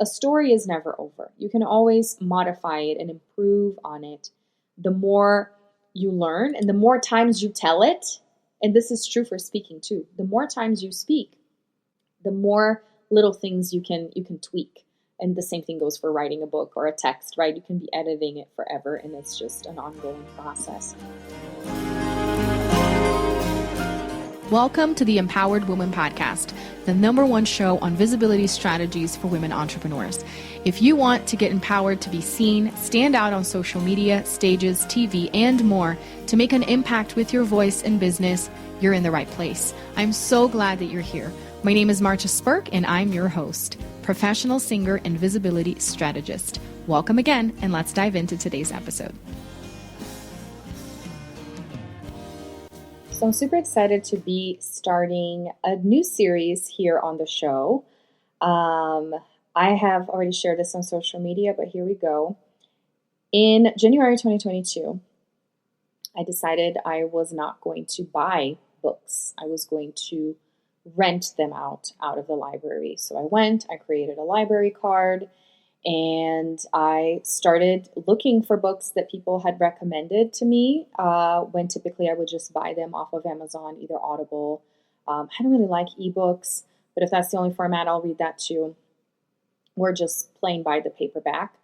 a story is never over. You can always modify it and improve on it. The more you learn and the more times you tell it, and this is true for speaking too, the more times you speak, the more little things you can tweak. And the same thing goes for writing a book or a text, right? You can be editing it forever, and it's just an ongoing process. Welcome to the Empowered Woman Podcast, the #1 show on visibility strategies for women entrepreneurs. If you want to get empowered to be seen, stand out on social media, stages, TV, and more to make an impact with your voice and business, you're in the right place. I'm so glad that you're here. My name is Marcia Spurk, and I'm your host, professional singer and visibility strategist. Welcome again, and let's dive into today's episode. So I'm super excited to be starting a new series here on the show. I have already shared this on social media, but here we go. In January 2022, I decided I was not going to buy books. I was going to rent them out of the library. So I created a library card, and I started looking for books that people had recommended to me when typically I would just buy them off of Amazon, either Audible. I don't really like ebooks, but if that's the only format, I'll read that too. Or just plain buy the paperback.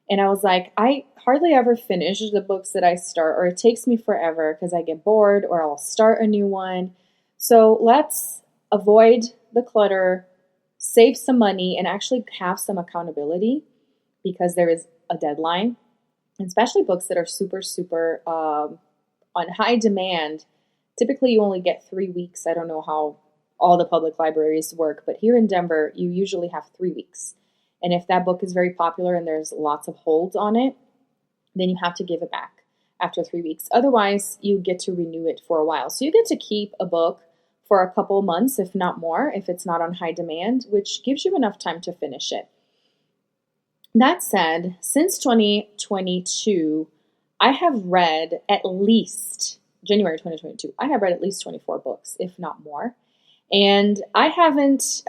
And I was like, I hardly ever finish the books that I start, or it takes me forever because I get bored or I'll start a new one. So let's avoid the clutter, save some money, and actually have some accountability because there is a deadline, especially books that are super on high demand. Typically, you only get 3 weeks. I don't know how all the public libraries work, but here in Denver, you usually have 3 weeks. And if that book is very popular and there's lots of holds on it, then you have to give it back after 3 weeks. Otherwise, you get to renew it for a while. So you get to keep a book for a couple months, if not more, if it's not on high demand, which gives you enough time to finish it. That said, since 2022, I have read at least, January 2022, I have read at least 24 books, if not more. And I haven't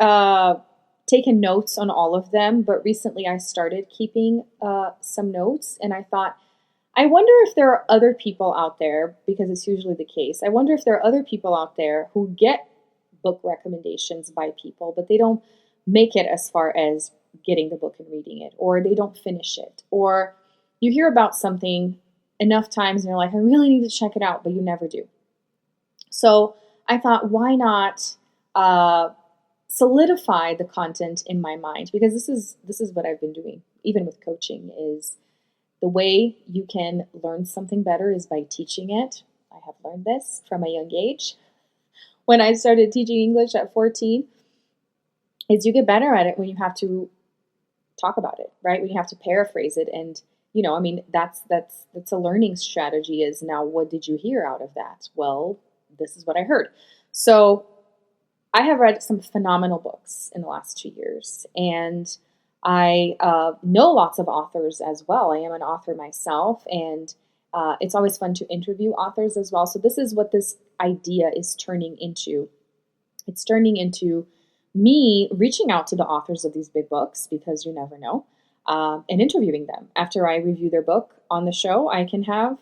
taken notes on all of them, but recently I started keeping some notes, and I thought, I wonder if there are other people out there, because it's usually the case. I wonder if there are other people out there who get book recommendations by people, but they don't make it as far as getting the book and reading it, or they don't finish it, or you hear about something enough times and you're like, I really need to check it out, but you never do. So I thought, why not solidify the content in my mind? Because this is what I've been doing, even with coaching, is the way you can learn something better is by teaching it. I have learned this from a young age. When I started teaching English at 14, is you get better at it when you have to talk about it, right? When you have to paraphrase it. And, that's a learning strategy is now, what did you hear out of that? Well, this is what I heard. So I have read some phenomenal books in the last 2 years, and I know lots of authors as well. I am an author myself, and it's always fun to interview authors as well. So this is what this idea is turning into. It's turning into me reaching out to the authors of these big books, because you never know, and interviewing them. After I review their book on the show, I can have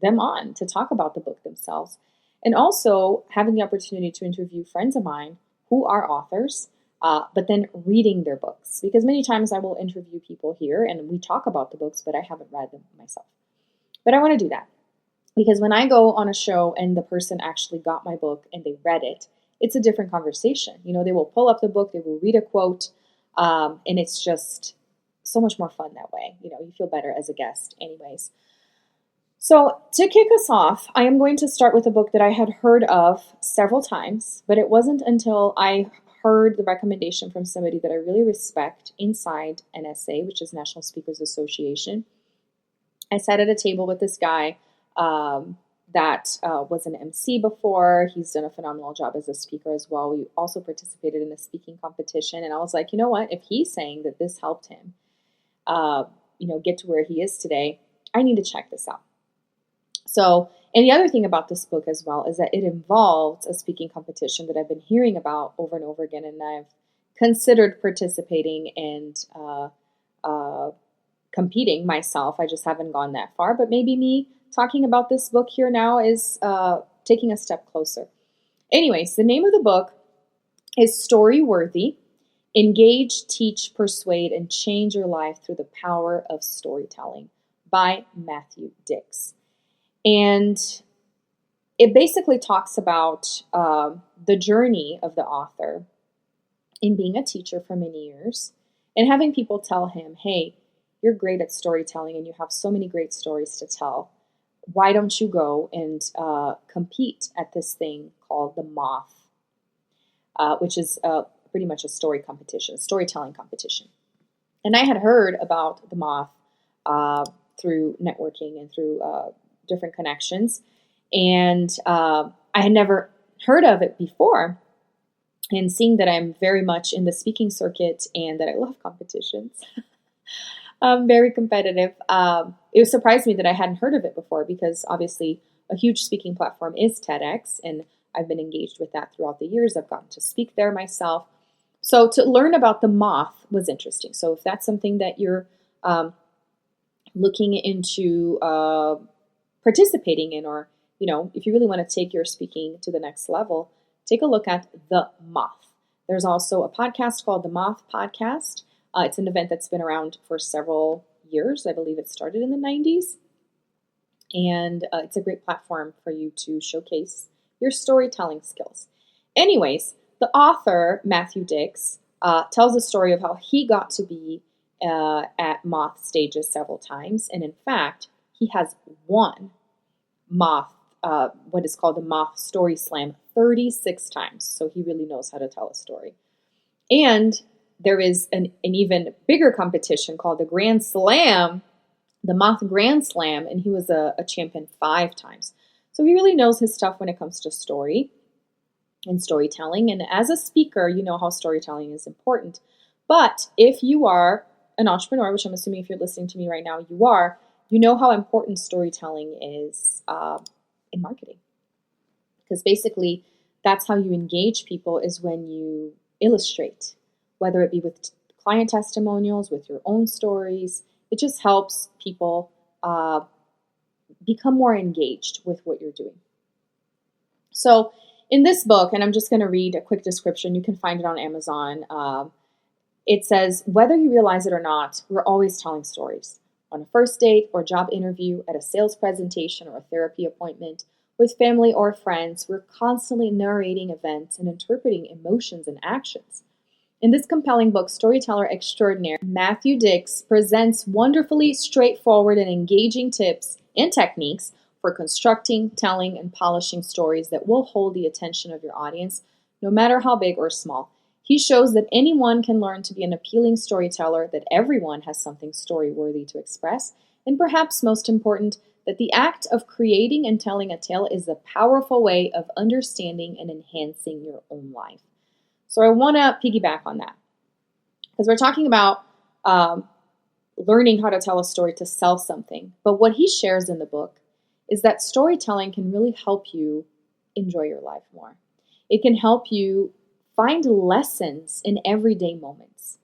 them on to talk about the book themselves. And also having the opportunity to interview friends of mine who are authors, but then reading their books. Because many times I will interview people here and we talk about the books, but I haven't read them myself. But I want to do that. Because when I go on a show and the person actually got my book and they read it, it's a different conversation. They will pull up the book, they will read a quote, and it's just so much more fun that way. You feel better as a guest anyways. So to kick us off, I am going to start with a book that I had heard of several times, but it wasn't until I heard the recommendation from somebody that I really respect inside NSA, which is National Speakers Association. I sat at a table with this guy that was an MC before. He's done a phenomenal job as a speaker as well. We also participated in a speaking competition, and I was like, you know what? If he's saying that this helped him, get to where he is today, I need to check this out. So, and the other thing about this book as well is that it involved a speaking competition that I've been hearing about over and over again, and I've considered participating and competing myself. I just haven't gone that far. But maybe me talking about this book here now is taking a step closer. Anyways, the name of the book is Storyworthy. Engage, Teach, Persuade, and Change Your Life Through the Power of Storytelling by Matthew Dix. And it basically talks about the journey of the author in being a teacher for many years and having people tell him, hey, you're great at storytelling and you have so many great stories to tell. Why don't you go and compete at this thing called the Moth, which is pretty much a storytelling competition. And I had heard about the Moth through networking and through different connections. And I had never heard of it before. And seeing that I'm very much in the speaking circuit and that I love competitions, I'm very competitive. It surprised me that I hadn't heard of it before because obviously a huge speaking platform is TEDx, and I've been engaged with that throughout the years. I've gotten to speak there myself. So to learn about the Moth was interesting. So if that's something that you're looking into participating in, or if you really want to take your speaking to the next level, take a look at the Moth. There's also a podcast called the Moth Podcast. It's an event that's been around for several years. I believe it started in the 90s. And it's a great platform for you to showcase your storytelling skills. Anyways, the author, Matthew Dix, tells a story of how he got to be at Moth stages several times. And in fact, he has won Moth, what is called the Moth Story Slam, 36 times. So he really knows how to tell a story. And there is an even bigger competition called the Grand Slam, the Moth Grand Slam, and he was a champion 5 times. So he really knows his stuff when it comes to story and storytelling. And as a speaker, you know how storytelling is important. But if you are an entrepreneur, which I'm assuming if you're listening to me right now, you know how important storytelling is in marketing. Because basically, that's how you engage people, is when you illustrate, whether it be with client testimonials, with your own stories. It just helps people become more engaged with what you're doing. So in this book, and I'm just going to read a quick description, you can find it on Amazon. It says, whether you realize it or not, we're always telling stories. On a first date or job interview, at a sales presentation or a therapy appointment, with family or friends, we're constantly narrating events and interpreting emotions and actions. In this compelling book, storyteller extraordinaire Matthew Dix presents wonderfully straightforward and engaging tips and techniques for constructing, telling, and polishing stories that will hold the attention of your audience, no matter how big or small. He shows that anyone can learn to be an appealing storyteller, that everyone has something story-worthy to express, and perhaps most important, that the act of creating and telling a tale is a powerful way of understanding and enhancing your own life. So I want to piggyback on that, because we're talking about learning how to tell a story to sell something. But what he shares in the book is that storytelling can really help you enjoy your life more. It can help you find lessons in everyday moments.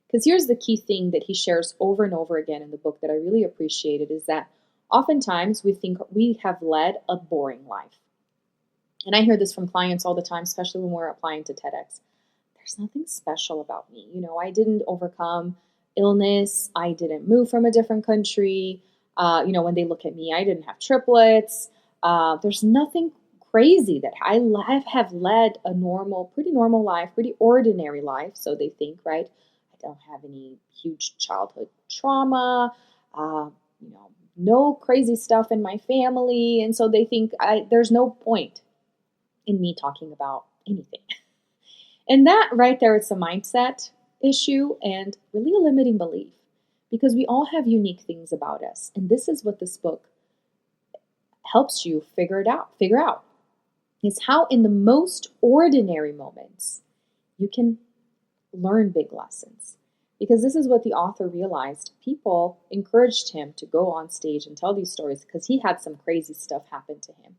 Because here's the key thing that he shares over and over again in the book that I really appreciated, is that oftentimes we think we have led a boring life. And I hear this from clients all the time, especially when we're applying to TEDx. There's nothing special about me. I didn't overcome illness. I didn't move from a different country. When they look at me, I didn't have triplets. There's nothing crazy that I have led a pretty normal life, pretty ordinary life. So they think, right? I don't have any huge childhood trauma, no crazy stuff in my family. And so they think there's no point in me talking about anything. And that right there, it's a mindset issue and really a limiting belief, because we all have unique things about us. And this is what this book helps you figure out, is how in the most ordinary moments you can learn big lessons. Because this is what the author realized. People encouraged him to go on stage and tell these stories because he had some crazy stuff happen to him.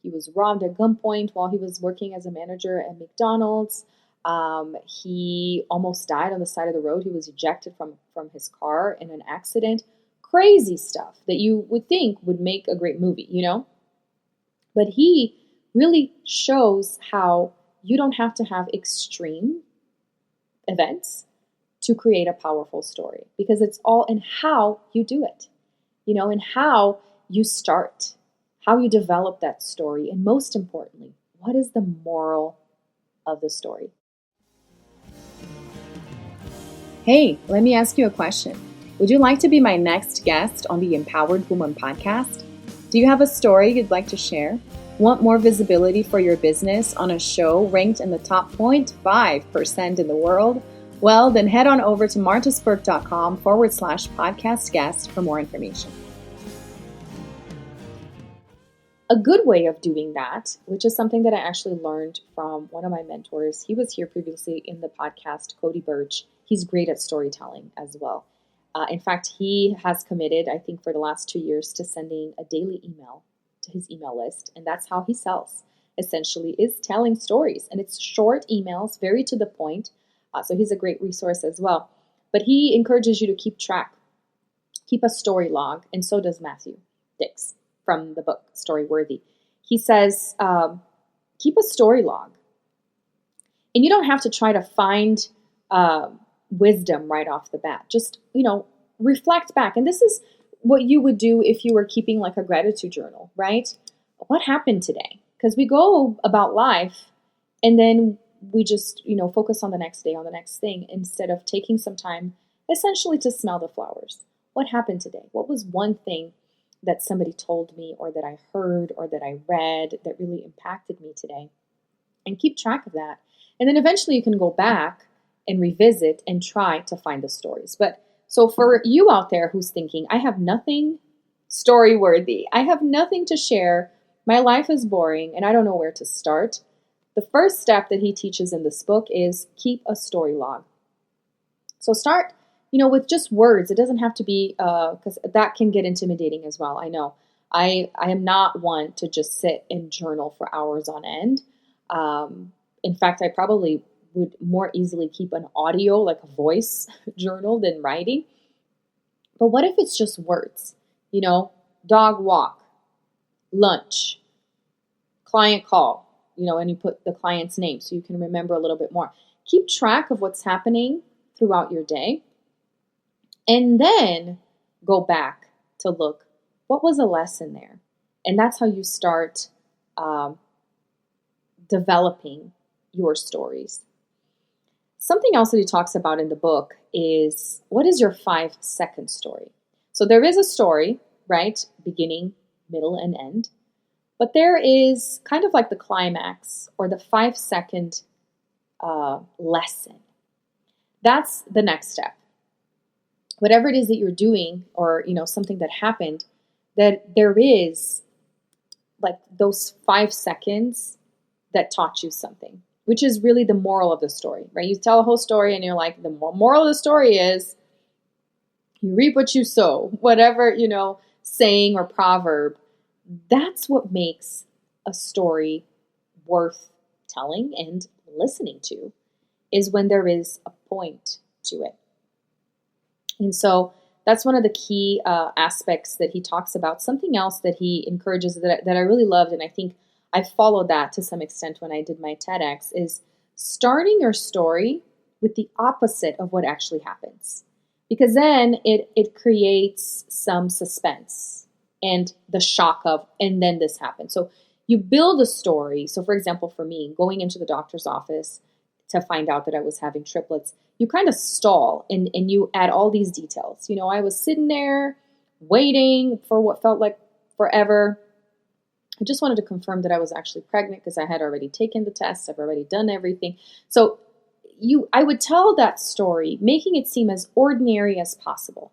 He was robbed at gunpoint while he was working as a manager at McDonald's. He almost died on the side of the road. He was ejected from his car in an accident. Crazy stuff that you would think would make a great movie, you know? But he really shows how you don't have to have extreme events to create a powerful story, because it's all in how you do it, you know, and how you start, how you develop that story, and most importantly, what is the moral of the story? Hey, let me ask you a question. Would you like to be my next guest on the Empowered Woman podcast? Do you have a story you'd like to share? Want more visibility for your business on a show ranked in the top 0.5% in the world? Well, then head on over to martasburg.com/podcast guest for more information. A good way of doing that, which is something that I actually learned from one of my mentors, he was here previously in the podcast, Cody Birch. He's great at storytelling as well. In fact, he has committed, I think, for the last 2 years to sending a daily email to his email list. And that's how he sells, essentially, is telling stories. And it's short emails, very to the point. So he's a great resource as well. But he encourages you to keep track, keep a story log. And so does Matthew Dix from the book Storyworthy. He says, keep a story log. And you don't have to try to find wisdom right off the bat. Just, you know, reflect back. And this is what you would do if you were keeping like a gratitude journal, right? What happened today? Because we go about life and then we just, you know, focus on the next day, on the next thing, instead of taking some time essentially to smell the flowers. What happened today? What was one thing that somebody told me, or that I heard, or that I read that really impacted me today? And keep track of that. And then eventually you can go back and revisit and try to find the stories. But so for you out there who's thinking, I have nothing story worthy, I have nothing to share, my life is boring, and I don't know where to start, the first step that he teaches in this book is keep a story log. So start, you know, with just words. It doesn't have to be, because that can get intimidating as well. I know. I am not one to just sit and journal for hours on end. In fact, I probably would more easily keep an audio, like a voice journal, than writing. But what if it's just words? You know, dog walk, lunch, client call, you know, and you put the client's name so you can remember a little bit more. Keep track of what's happening throughout your day. And then go back to look, what was a lesson there? And that's how you start developing your stories. Something else that he talks about in the book is, what is your 5-second story? So there is a story, right? Beginning, middle, and end. But there is kind of like the climax, or the 5-second lesson. That's the next step. Whatever it is that you're doing, or, you know, something that happened, that there is like those 5 seconds that taught you something, which is really the moral of the story, right? You tell a whole story and you're like, the moral of the story is you reap what you sow, whatever, you know, saying or proverb. That's what makes a story worth telling and listening to, is when there is a point to it. And so that's one of the key aspects that he talks about. Something else that he encourages that I really loved, and I think I followed that to some extent when I did my TEDx, is starting your story with the opposite of what actually happens. Because then it creates some suspense and the shock of, and then this happened. So you build a story. So for example, for me, going into the doctor's office to find out that I was having triplets, you kind of stall and you add all these details. You know, I was sitting there waiting for what felt like forever. I just wanted to confirm that I was actually pregnant because I had already taken the test. I've already done everything. So I would tell that story, making it seem as ordinary as possible,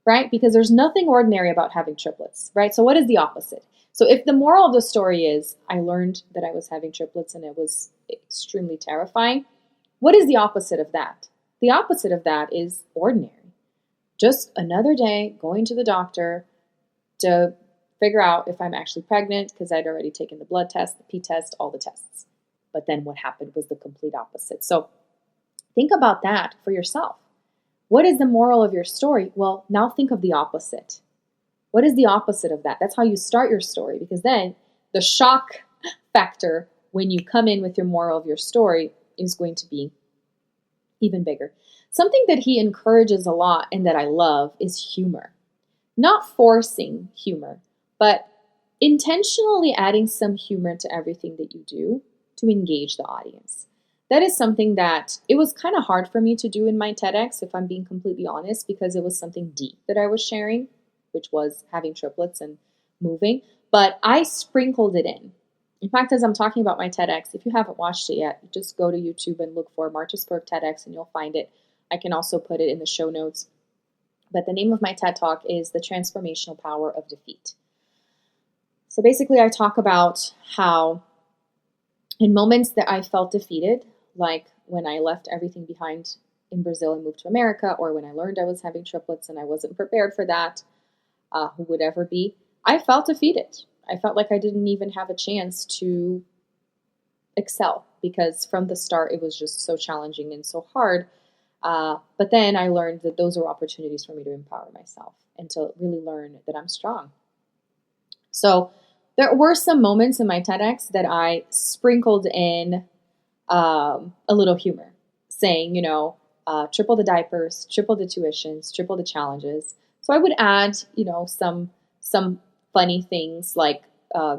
right? Because there's nothing ordinary about having triplets, right? So what is the opposite? So if the moral of the story is, I learned that I was having triplets and it was extremely terrifying, what is the opposite of that? The opposite of that is ordinary. Just another day going to the doctor to figure out if I'm actually pregnant because I'd already taken the blood test, the P test, all the tests. But then what happened was the complete opposite. So think about that for yourself. What is the moral of your story? Well, now think of the opposite. What is the opposite of that? That's how you start your story, because then the shock factor when you come in with your moral of your story is going to be even bigger. Something that he encourages a lot and that I love is humor. Not forcing humor, but intentionally adding some humor to everything that you do to engage the audience. That is something that it was kind of hard for me to do in my TEDx, if I'm being completely honest, because it was something deep that I was sharing, which was having triplets and moving. But I sprinkled it in. In fact, as I'm talking about my TEDx, if you haven't watched it yet, just go to YouTube and look for Marta Spurk TEDx and you'll find it. I can also put it in the show notes. But the name of my TED Talk is The Transformational Power of Defeat. So basically, I talk about how in moments that I felt defeated, like when I left everything behind in Brazil and moved to America, or when I learned I was having triplets and I wasn't prepared for that, who would ever be, I felt defeated. I felt like I didn't even have a chance to excel because from the start it was just so challenging and so hard. But then I learned that those are opportunities for me to empower myself and to really learn that I'm strong. So there were some moments in my TEDx that I sprinkled in a little humor, saying, triple the diapers, triple the tuitions, triple the challenges. So I would add, some funny things like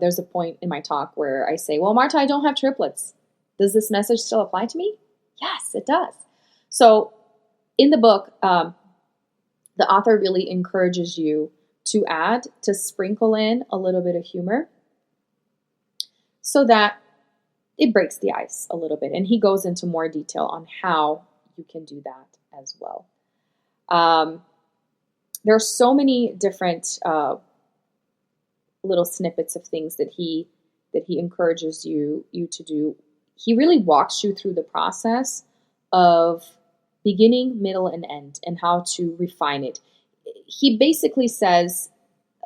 there's a point in my talk where I say, well, Marta, I don't have triplets. Does this message still apply to me? Yes, it does. So in the book, the author really encourages you to sprinkle in a little bit of humor so that it breaks the ice a little bit. And he goes into more detail on how you can do that as well. There are so many different little snippets of things that he encourages you to do. He really walks you through the process of beginning, middle, and end, and how to refine it. He basically says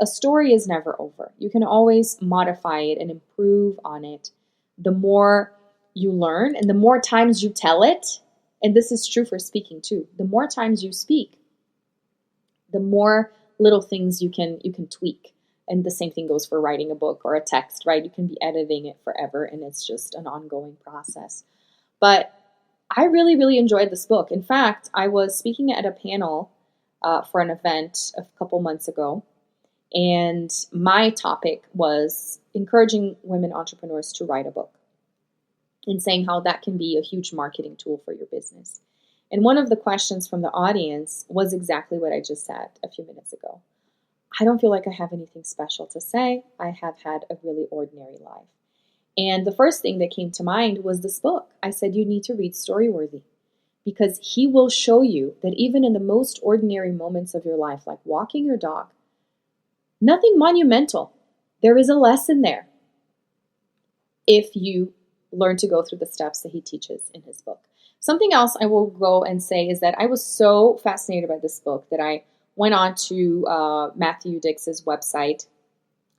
a story is never over. You can always modify it and improve on it. The more you learn and the more times you tell it, and this is true for speaking too, the more times you speak, the more little things you can tweak. And the same thing goes for writing a book or a text, right? You can be editing it forever, and it's just an ongoing process. But I really, really enjoyed this book. In fact, I was speaking at a panel for an event a couple months ago, and my topic was encouraging women entrepreneurs to write a book and saying how that can be a huge marketing tool for your business. And one of the questions from the audience was exactly what I just said a few minutes ago. I don't feel like I have anything special to say. I have had a really ordinary life. And the first thing that came to mind was this book. I said, you need to read Storyworthy, because he will show you that even in the most ordinary moments of your life, like walking your dog, nothing monumental, there is a lesson there if you learn to go through the steps that he teaches in his book. Something else I will go and say is that I was so fascinated by this book that I went on to Matthew Dix's website.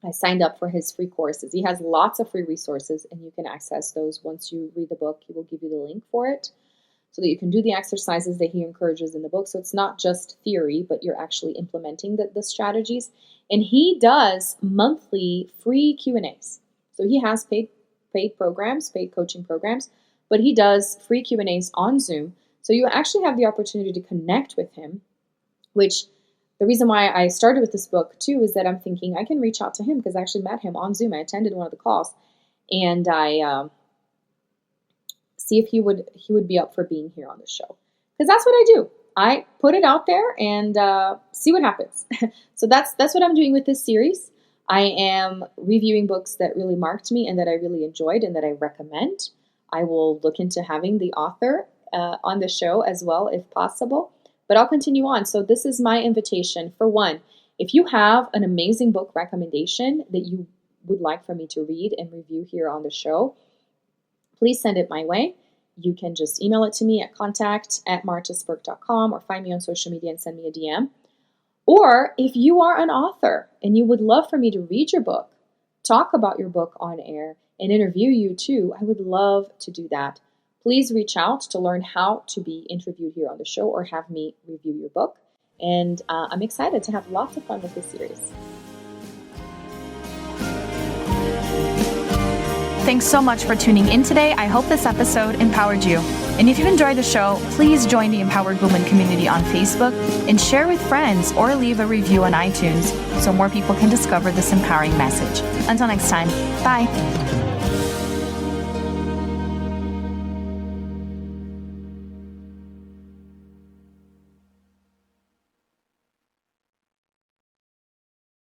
I signed up for his free courses. He has lots of free resources, and you can access those once you read the book. He will give you the link for it so that you can do the exercises that he encourages in the book. So it's not just theory, but you're actually implementing the strategies. And he does monthly free Q&As. So he has paid programs, paid coaching programs, but he does free Q&As on Zoom. So you actually have the opportunity to connect with him, which the reason why I started with this book too is that I'm thinking I can reach out to him because I actually met him on Zoom. I attended one of the calls, and I see if he would be up for being here on the show, because that's what I do. I put it out there and see what happens. So that's what I'm doing with this series. I am reviewing books that really marked me and that I really enjoyed and that I recommend. I will look into having the author on the show as well if possible. But I'll continue on. So this is my invitation. For one, if you have an amazing book recommendation that you would like for me to read and review here on the show, please send it my way. You can just email it to me at contact@martaspurk.com or find me on social media and send me a DM. Or if you are an author and you would love for me to read your book, talk about your book on air, and interview you too, I would love to do that. Please reach out to learn how to be interviewed here on the show or have me review your book. And I'm excited to have lots of fun with this series. Thanks so much for tuning in today. I hope this episode empowered you. And if you enjoyed the show, please join the Empowered Woman community on Facebook and share with friends or leave a review on iTunes so more people can discover this empowering message. Until next time, bye.